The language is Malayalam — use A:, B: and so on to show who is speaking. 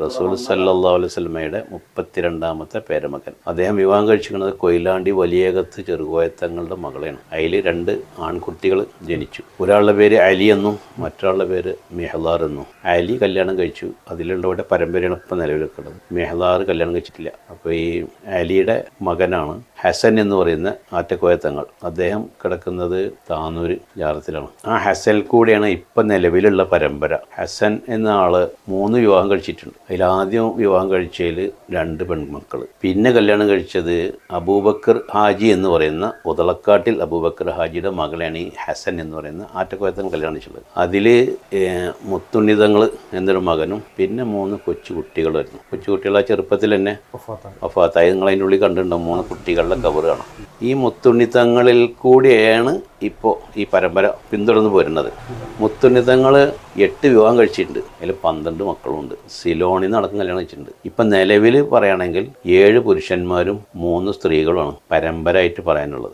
A: റസൂൽ സല്ലല്ലാഹു അലൈഹി വസല്ലമയുടെ 32ാമത്തെ പേരമകൻ. അദ്ദേഹം വിവാഹം കഴിച്ചിരിക്കുന്നത് കൊയിലാണ്ടി വലിയകത്ത് ചെറുകോയത്തങ്ങളുടെ മകളെയാണ്. അതിൽ 2 ആൺകുട്ടികൾ ജനിച്ചു. ഒരാളുടെ പേര് അലി എന്നും മറ്റൊരാളുടെ പേര് മെഹ്ലാർ എന്നും. അലി കല്യാണം കഴിച്ചു. അതിലുള്ളവരുടെ പരമ്പരയാണ് ഇപ്പം നിലവിലെക്കുന്നത്. മെഹ്ലാർ കല്യാണം കഴിച്ചിട്ടില്ല. അപ്പോൾ ഈ അലിയുടെ മകനാണ് ഹസൻ എന്ന് പറയുന്ന ആറ്റക്കോയത്തങ്ങൾ. അദ്ദേഹം കിടക്കുന്നത് താനൂര് ജാറത്തിലാണ്. ആ ഹസൻ കൂടെയാണ് ഇപ്പം നിലവിലുള്ള പരമ്പര. ഹസൻ എന്ന ആള് 3 വിവാഹം കഴിച്ചിട്ടുണ്ട്. അതിലാദ്യം വിവാഹം കഴിച്ചതിൽ 2 പെൺമക്കൾ. പിന്നെ കല്യാണം കഴിച്ചത് അബൂബക്കർ ഹാജി എന്ന് പറയുന്ന ഉദളക്കാട്ടിൽ അബൂബക്കർ ഹാജിയുടെ മകളെയാണ് ഈ ഹസൻ എന്ന് പറയുന്ന ആറ്റക്കോയത്തങ്ങൾ കല്യാണം കഴിച്ചത്. അതിൽ മുത്തുണ്ണിതങ്ങൾ എന്നൊരു മകനും പിന്നെ 3 കൊച്ചുകുട്ടികളായിരുന്നു. കൊച്ചുകുട്ടികൾ ആ ചെറുപ്പത്തിൽ തന്നെ വഫാത്തായി. നിങ്ങൾ അതിൻ്റെ ഉള്ളിൽ കണ്ടിട്ടുണ്ടാവും 3 കുട്ടികളുടെ കവറാണ്. ഈ മുത്തുണ്ണിത്തങ്ങളിൽ കൂടിയാണ് ഇപ്പോൾ ഈ പരമ്പര പിന്തുടർന്ന് പോരുന്നത്. മുത്തുണ്ണിത്തങ്ങൾ 8 വിവാഹം കഴിച്ചിട്ടുണ്ട്. അതിൽ 12 മക്കളുണ്ട്. സിലോണിൽ നിന്ന് അടക്കം കല്യാണം കഴിച്ചിട്ടുണ്ട്. ഇപ്പം നിലവിൽ പറയുകയാണെങ്കിൽ 7 പുരുഷന്മാരും 3 സ്ത്രീകളുമാണ് പരമ്പരയായിട്ട് പറയാനുള്ളത്.